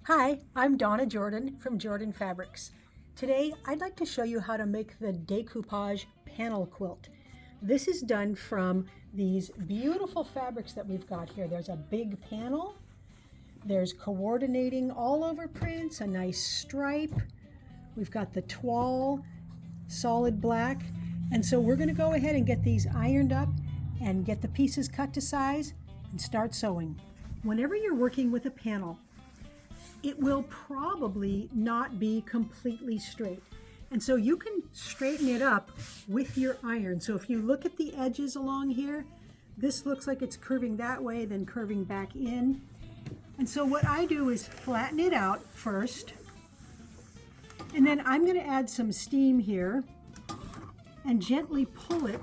Hi, I'm Donna Jordan from Jordan Fabrics. Today I'd like to show you how to make the Decoupage panel quilt. This is done from these beautiful fabrics that we've got here. There's a big panel, there's coordinating all over prints, a nice stripe. We've got the toile, solid black. And so we're going to go ahead and get these ironed up and get the pieces cut to size and start sewing. Whenever you're working with a panel, it will probably not be completely straight. And so you can straighten it up with your iron. So if you look at the edges along here, this looks like it's curving that way, then curving back in. And so what I do is flatten it out first. And then I'm going to add some steam here and gently pull it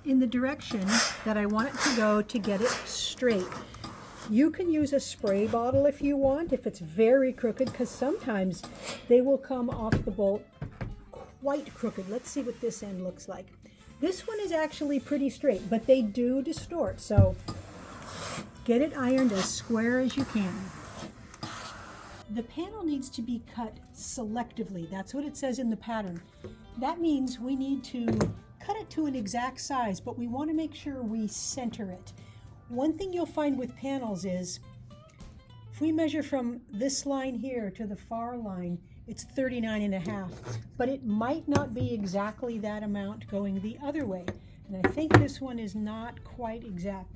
in the direction that I want it to go to get it straight. You can use a spray bottle if you want, if it's very crooked, because sometimes they will come off the bolt quite crooked. Let's see what this end looks like. This one is actually pretty straight, but they do distort, so get it ironed as square as you can. The panel needs to be cut selectively. That's what it says in the pattern. That means we need to cut it to an exact size, but we want to make sure we center it. One thing you'll find with panels is, if we measure from this line here to the far line, it's 39.5, but it might not be exactly that amount going the other way. And I think this one is not quite exact.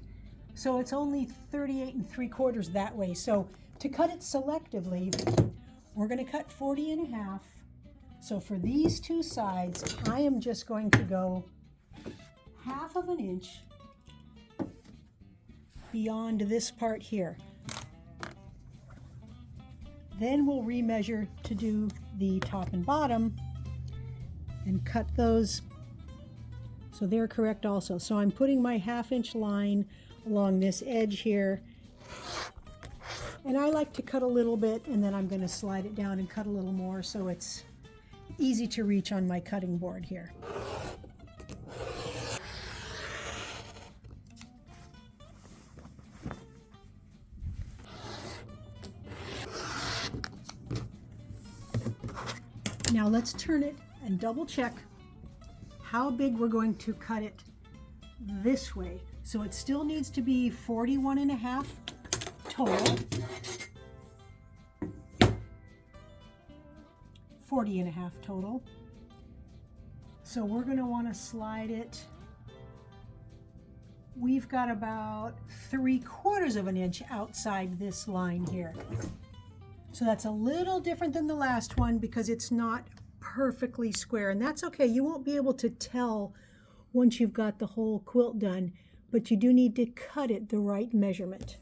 So it's only 38.75 that way. So to cut it selectively, we're going to cut 40.5. So for these two sides, I am just going to go 1/2 inch beyond this part here. Then we'll remeasure to do the top and bottom and cut those so they're correct also. So I'm putting my 1/2 inch line along this edge here, and I like to cut a little bit and then I'm going to slide it down and cut a little more so it's easy to reach on my cutting board here. Now let's turn it and double check how big we're going to cut it this way. So it still needs to be 41.5 total. 40.5 total. So we're going to want to slide it. We've got about 3/4 inch outside this line here. So that's a little different than the last one because it's not perfectly square, and that's okay. You won't be able to tell once you've got the whole quilt done, but you do need to cut it the right measurement.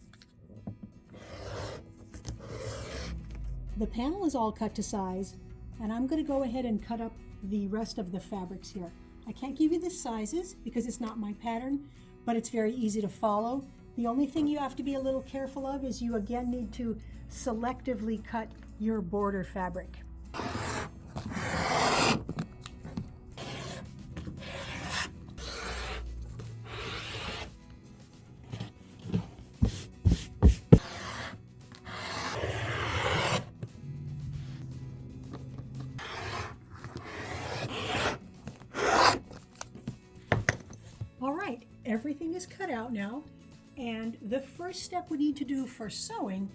The panel is all cut to size, and I'm going to go ahead and cut up the rest of the fabrics here. I can't give you the sizes because it's not my pattern, but it's very easy to follow. The only thing you have to be a little careful of is you again need to selectively cut your border fabric. All right, everything is cut out now, and the first step we need to do for sewing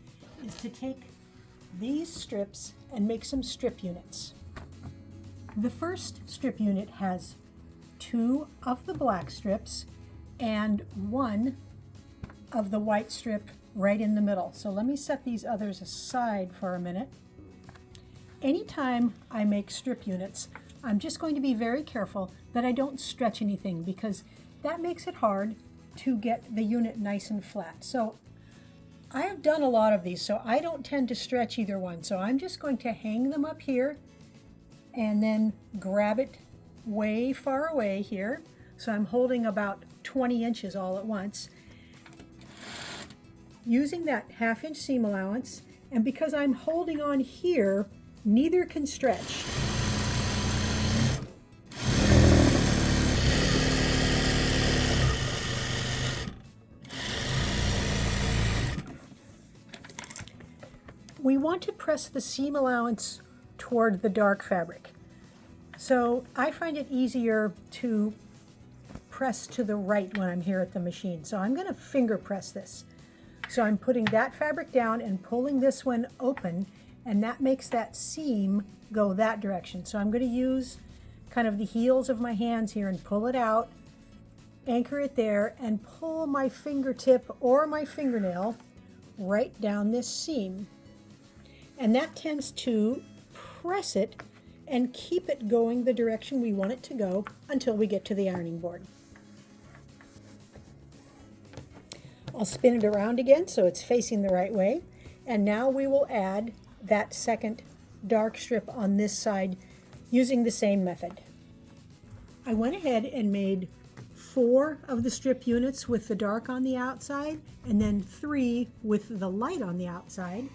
is to take these strips and make some strip units. The first strip unit has 2 of the black strips and 1 of the white strip right in the middle. So let me set these others aside for a minute. Anytime I make strip units, I'm just going to be very careful that I don't stretch anything because that makes it hard to get the unit nice and flat. So I have done a lot of these, so I don't tend to stretch either one. So I'm just going to hang them up here and then grab it way far away here. So I'm holding about 20 inches all at once. Using that 1/2 inch seam allowance, and because I'm holding on here, neither can stretch. We want to press the seam allowance toward the dark fabric. So I find it easier to press to the right when I'm here at the machine. So I'm going to finger press this. So I'm putting that fabric down and pulling this one open, and that makes that seam go that direction. So I'm going to use kind of the heels of my hands here and pull it out, anchor it there, and pull my fingertip or my fingernail right down this seam. And that tends to press it and keep it going the direction we want it to go until we get to the ironing board. I'll spin it around again so it's facing the right way. And now we will add that second dark strip on this side using the same method. I went ahead and made 4 of the strip units with the dark on the outside and then 3 with the light on the outside.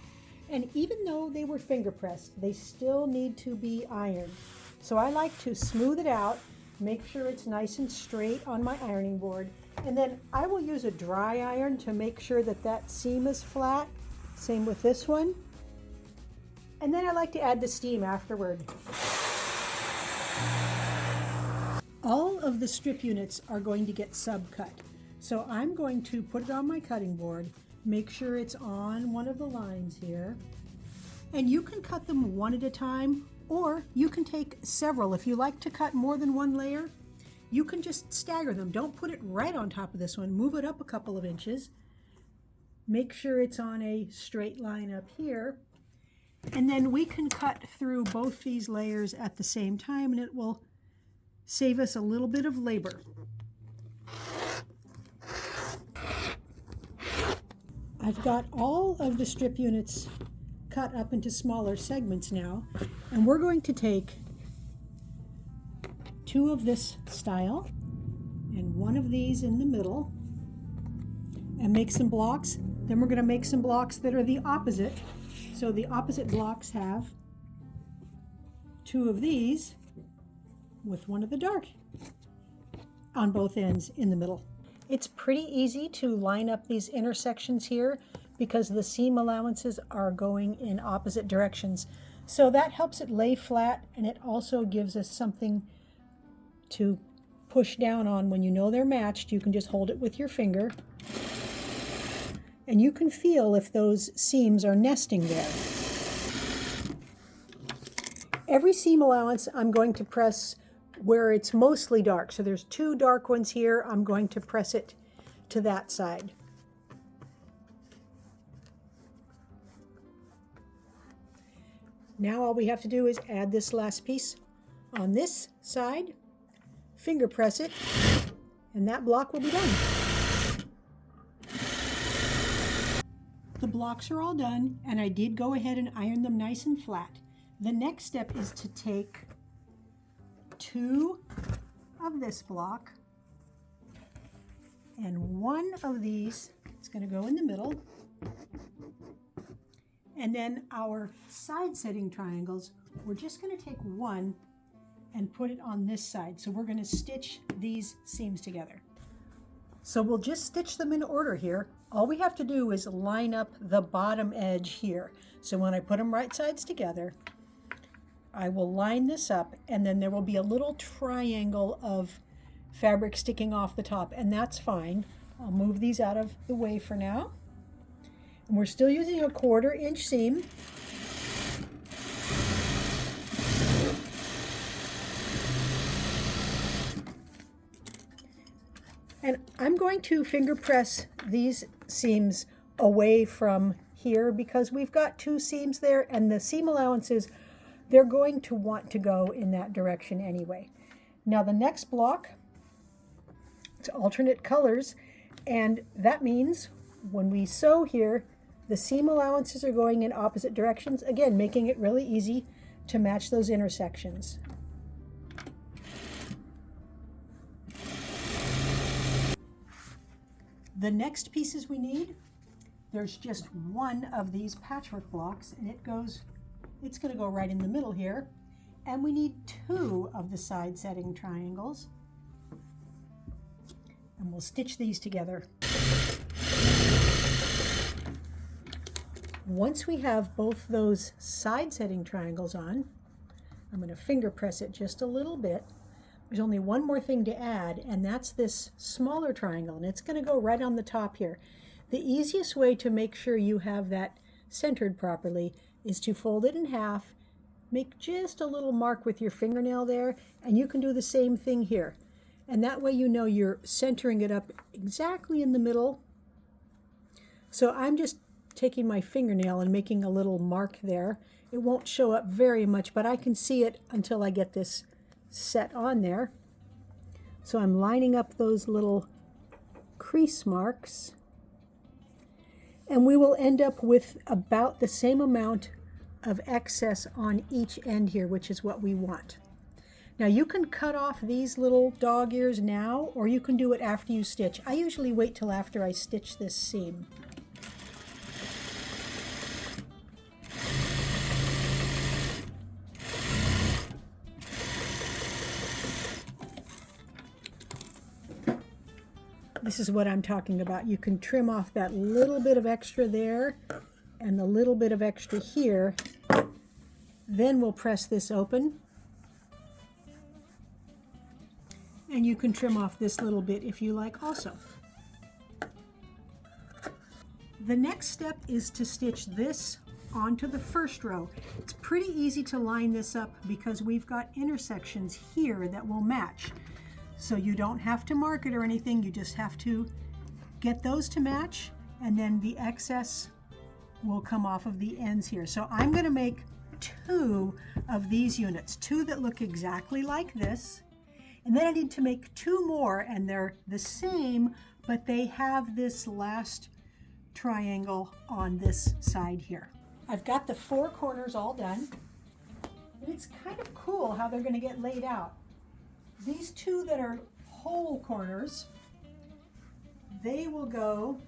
And even though they were finger pressed, they still need to be ironed. So I like to smooth it out, make sure it's nice and straight on my ironing board, and then I will use a dry iron to make sure that that seam is flat. Same with this one. And then I like to add the steam afterward. All of the strip units are going to get subcut. So I'm going to put it on my cutting board, make sure it's on one of the lines here. And you can cut them one at a time, or you can take several. If you like to cut more than one layer, you can just stagger them. Don't put it right on top of this one. Move it up a couple of inches. Make sure it's on a straight line up here. And then we can cut through both these layers at the same time, and it will save us a little bit of labor. I've got all of the strip units cut up into smaller segments now, and we're going to take 2 of this style and 1 of these in the middle and make some blocks. Then we're going to make some blocks that are the opposite. So the opposite blocks have 2 of these with 1 of the dark on both ends in the middle. It's pretty easy to line up these intersections here because the seam allowances are going in opposite directions. So that helps it lay flat, and it also gives us something to push down on. When you know they're matched, you can just hold it with your finger, and you can feel if those seams are nesting there. Every seam allowance I'm going to press where it's mostly dark. So there's 2 dark ones here. I'm going to press it to that side. Now all we have to do is add this last piece on this side, finger press it, and that block will be done. The blocks are all done, and I did go ahead and iron them nice and flat. The next step is to take 2 of this block and 1 of these. It's going to go in the middle. And then our side setting triangles, we're just going to take 1 and put it on this side. So we're going to stitch these seams together. So we'll just stitch them in order here. All we have to do is line up the bottom edge here. So when I put them right sides together, I will line this up, and then there will be a little triangle of fabric sticking off the top, and that's fine. I'll move these out of the way for now. And we're still using a 1/4 inch seam. And I'm going to finger press these seams away from here because we've got 2 seams there, and the seam allowances, they're going to want to go in that direction anyway. Now the next block, it's alternate colors, and that means when we sew here, the seam allowances are going in opposite directions, again, making it really easy to match those intersections. The next pieces we need, there's just 1 of these patchwork blocks, and it's going to go right in the middle here. And we need 2 of the side setting triangles. And we'll stitch these together. Once we have both those side setting triangles on, I'm going to finger press it just a little bit. There's only one more thing to add, and that's this smaller triangle, and it's going to go right on the top here. The easiest way to make sure you have that centered properly is to fold it in half, make just a little mark with your fingernail there, and you can do the same thing here. And that way you know you're centering it up exactly in the middle. So I'm just taking my fingernail and making a little mark there. It won't show up very much, but I can see it until I get this set on there. So I'm lining up those little crease marks, and we will end up with about the same amount of excess on each end here, which is what we want. Now you can cut off these little dog ears now, or you can do it after you stitch. I usually wait till after I stitch this seam. This is what I'm talking about. You can trim off that little bit of extra there and the little bit of extra here. Then we'll press this open. And you can trim off this little bit if you like also. The next step is to stitch this onto the first row. It's pretty easy to line this up because we've got intersections here that will match. So you don't have to mark it or anything, you just have to get those to match, and then the excess will come off of the ends here. So I'm going to make 2 of these units, 2 that look exactly like this, and then I need to make 2 more, and they're the same, but they have this last triangle on this side here. I've got the 4 corners all done, and it's kind of cool how they're going to get laid out. These 2 that are whole corners, they will go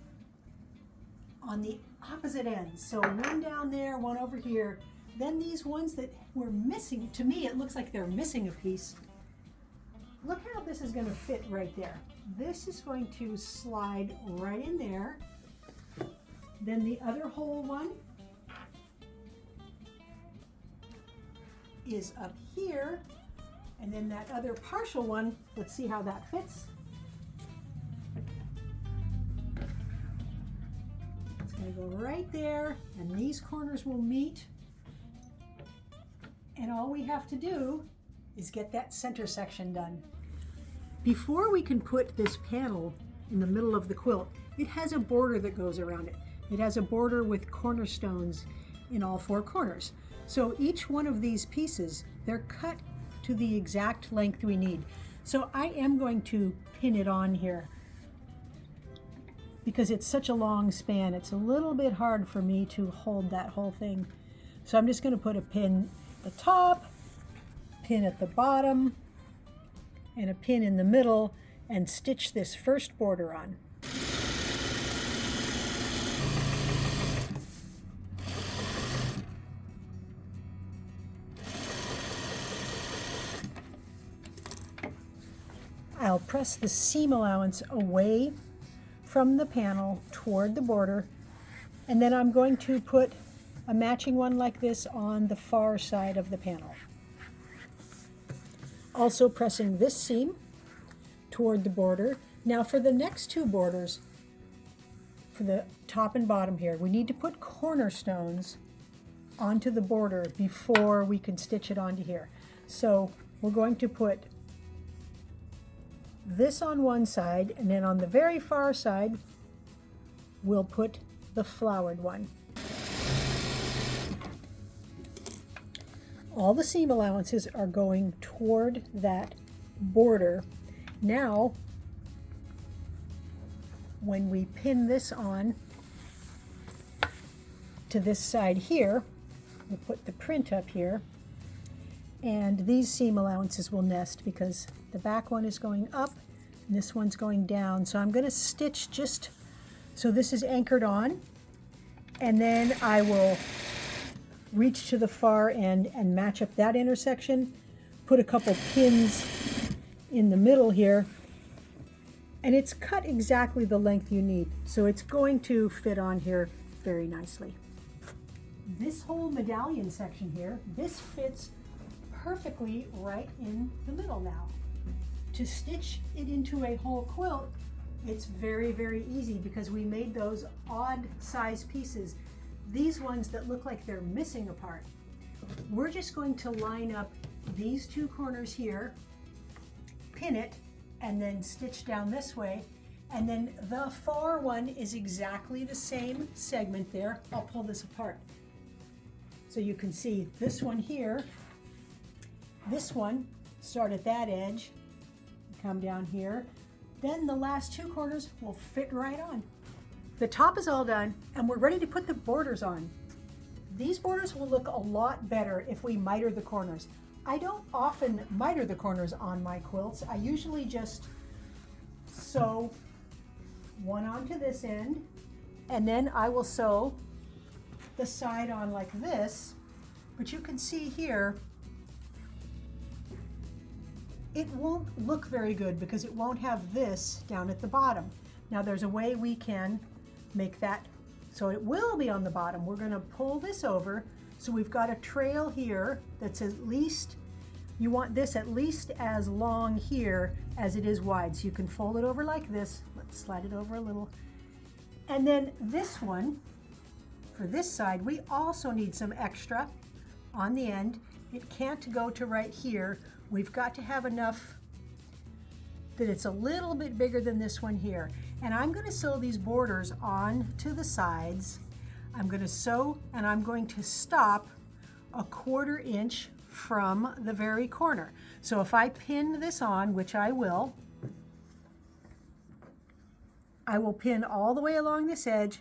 on the opposite ends. So one down there, one over here. Then these ones that were missing, to me it looks like they're missing a piece. Look how this is going to fit right there. This is going to slide right in there. Then the other whole one is up here. And then that other partial one, let's see how that fits. It's going to go right there, and these corners will meet. And all we have to do is get that center section done. Before we can put this panel in the middle of the quilt, it has a border that goes around it. It has a border with cornerstones in all 4 corners. So each one of these pieces, they're cut to the exact length we need. So I am going to pin it on here because it's such a long span. It's a little bit hard for me to hold that whole thing. So I'm just going to put a pin at the top, pin at the bottom, and a pin in the middle, and stitch this first border on. I'll press the seam allowance away from the panel toward the border, and then I'm going to put a matching one like this on the far side of the panel. Also pressing this seam toward the border. Now for the next 2 borders, for the top and bottom here, we need to put cornerstones onto the border before we can stitch it onto here. So we're going to put this on one side, and then on the very far side we'll put the flowered one. All the seam allowances are going toward that border. Now when we pin this on to this side here, we'll put the print up here, and these seam allowances will nest because the back one is going up and this one's going down. So I'm going to stitch just so this is anchored on, and then I will reach to the far end and match up that intersection, put a couple pins in the middle here, and it's cut exactly the length you need. So it's going to fit on here very nicely. this whole medallion section here, this fits perfectly right in the middle now. To stitch it into a whole quilt, it's very, very easy because we made those odd size pieces, these ones that look like they're missing a part. We're just going to line up these two corners here, pin it, and then stitch down this way. And then the far one is exactly the same segment there. I'll pull this apart so you can see this one here. This one start at that edge, come down here. Then the last two corners will fit right on. The top is all done and we're ready to put the borders on. These borders will look a lot better if we miter the corners. I don't often miter the corners on my quilts. I usually just sew one onto this end, and then I will sew the side on like this. But you can see here, it won't look very good because it won't have this down at the bottom. Now there's a way we can make that so it will be on the bottom. We're going to pull this over so we've got a trail here that's at least, you want this at least as long here as it is wide. So you can fold it over like this. Let's slide it over a little. And then this one, for this side, we also need some extra on the end. It can't go to right here. We've got to have enough that it's a little bit bigger than this one here. And I'm going to sew these borders on to the sides. I'm going to sew and I'm going to stop a 1/4 inch from the very corner. So if I pin this on, which I will pin all the way along this edge,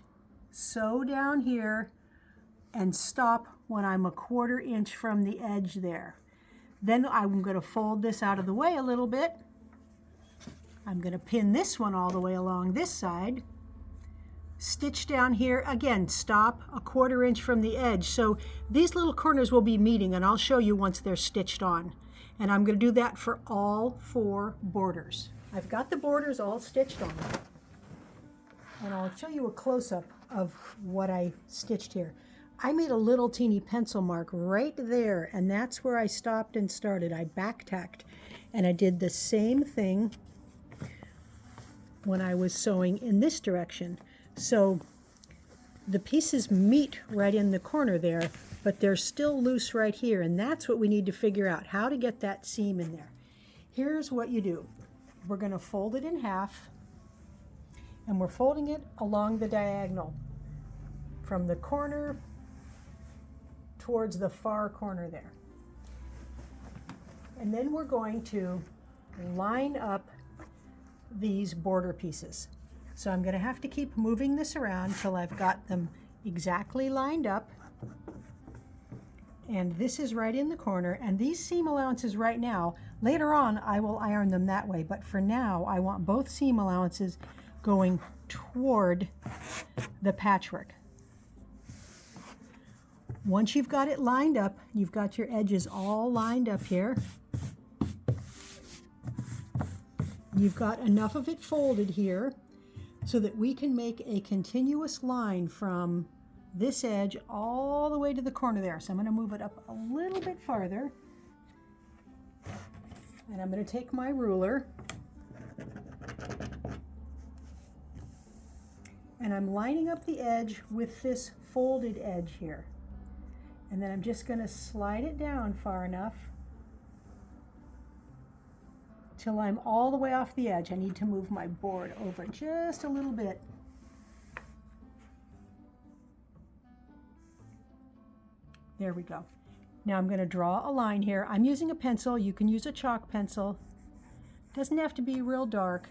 sew down here, and stop when I'm a 1/4 inch from the edge there. Then I'm going to fold this out of the way a little bit. I'm going to pin this one all the way along this side, stitch down here, again, stop a 1/4 inch from the edge. So these little corners will be meeting, and I'll show you once they're stitched on. And I'm going to do that for all 4 borders. I've got the borders all stitched on. And I'll show you a close-up of what I stitched here. I made a little teeny pencil mark right there, and that's where I stopped and started. I back-tacked, and I did the same thing when I was sewing in this direction. So the pieces meet right in the corner there, but they're still loose right here, and that's what we need to figure out, how to get that seam in there. Here's what you do. We're going to fold it in half, and we're folding it along the diagonal from the corner towards the far corner there. And then we're going to line up these border pieces. So I'm going to have to keep moving this around till I've got them exactly lined up. And this is right in the corner, and these seam allowances right now, later on I will iron them that way, but for now I want both seam allowances going toward the patchwork. Once you've got it lined up, you've got your edges all lined up here. You've got enough of it folded here so that we can make a continuous line from this edge all the way to the corner there. So I'm going to move it up a little bit farther. And I'm going to take my ruler. And I'm lining up the edge with this folded edge here. And then I'm just going to slide it down far enough till I'm all the way off the edge. I need to move my board over just a little bit. There we go. Now I'm going to draw a line here. I'm using a pencil. You can use a chalk pencil. It doesn't have to be real dark.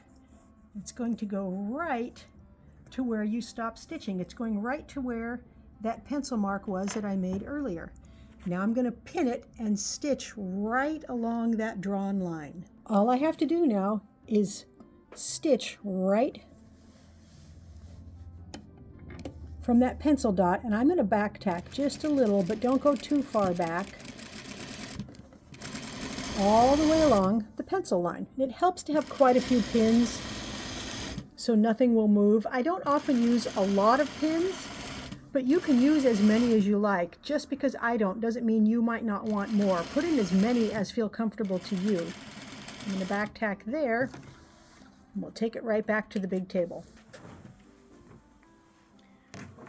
It's going to go right to where you stop stitching. It's going right to where that pencil mark was that I made earlier. Now I'm going to pin it and stitch right along that drawn line. All I have to do now is stitch right from that pencil dot, and I'm going to back tack just a little, but don't go too far back, all the way along the pencil line. It helps to have quite a few pins so nothing will move. I don't often use a lot of pins, But you can use as many as you like. Just because I don't doesn't mean you might not want more. Put in as many as feel comfortable to you. I'm going to back tack there, and we'll take it right back to the big table.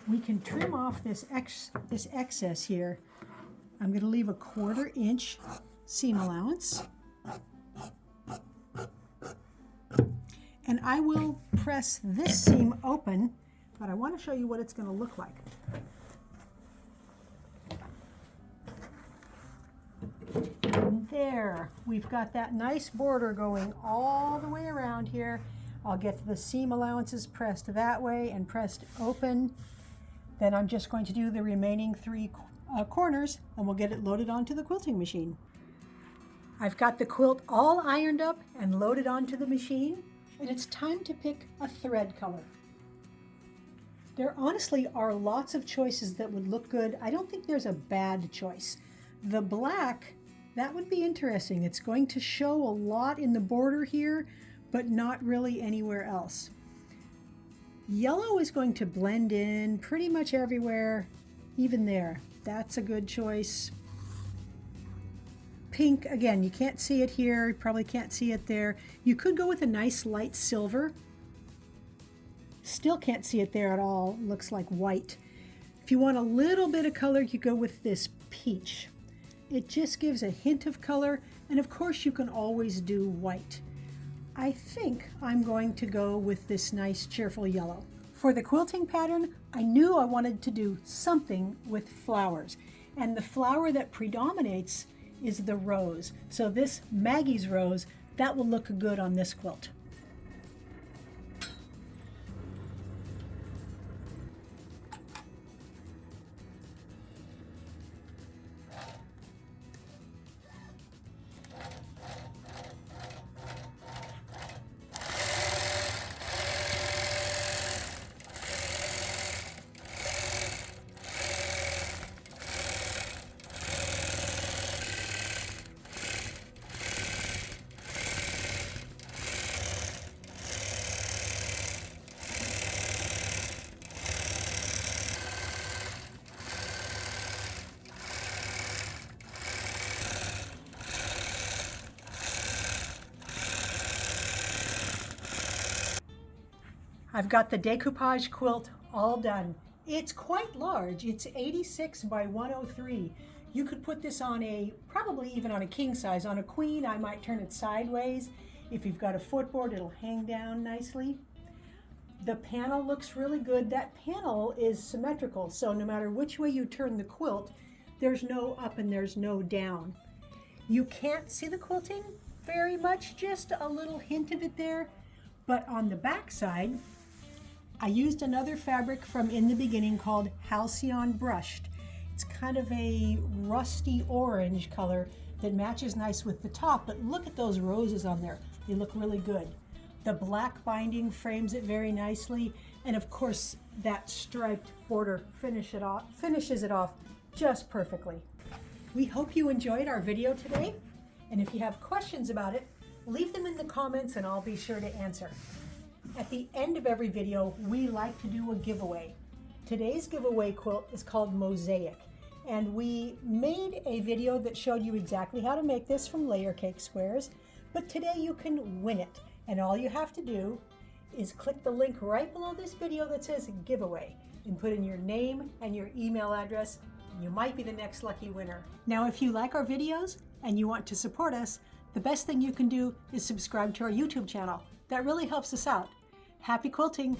We can trim off this excess here. I'm going to leave a 1/4 inch seam allowance. And I will press this seam open, but I want to show you what it's going to look like. And there, we've got that nice border going all the way around here. I'll get the seam allowances pressed that way and pressed open. Then I'm just going to do the remaining 3 corners, and we'll get it loaded onto the quilting machine. I've got the quilt all ironed up and loaded onto the machine, and it's time to pick a thread color. There honestly are lots of choices that would look good. I don't think there's a bad choice. The black, that would be interesting. It's going to show a lot in the border here, but not really anywhere else. Yellow is going to blend in pretty much everywhere, even there. That's a good choice. Pink, again, you can't see it here, you probably can't see it there. You could go with a nice light silver. Still can't see it there at all, looks like white. If you want a little bit of color, you go with this peach. It just gives a hint of color, and of course you can always do white. I think I'm going to go with this nice cheerful yellow. For the quilting pattern, I knew I wanted to do something with flowers, and the flower that predominates is the rose. So this Maggie's rose, that will look good on this quilt. I've got the decoupage quilt all done. It's quite large. It's 86 by 103. You could put this on probably even on a king size. On a queen, I might turn it sideways. If you've got a footboard, it'll hang down nicely. The panel looks really good. That panel is symmetrical, so no matter which way you turn the quilt, there's no up and there's no down. You can't see the quilting very much, just a little hint of it there. But on the back side, I used another fabric from In the Beginning called Halcyon Brushed. It's kind of a rusty orange color that matches nice with the top, but look at those roses on there. They look really good. The black binding frames it very nicely, and of course that striped border finishes it off just perfectly. We hope you enjoyed our video today, and if you have questions about it, leave them in the comments and I'll be sure to answer. At the end of every video, we like to do a giveaway. Today's giveaway quilt is called Mosaic, and we made a video that showed you exactly how to make this from layer cake squares, but today you can win it, and all you have to do is click the link right below this video that says giveaway and put in your name and your email address. You might be the next lucky winner. Now, if you like our videos and you want to support us, the best thing you can do is subscribe to our YouTube channel. That really helps us out. Happy quilting!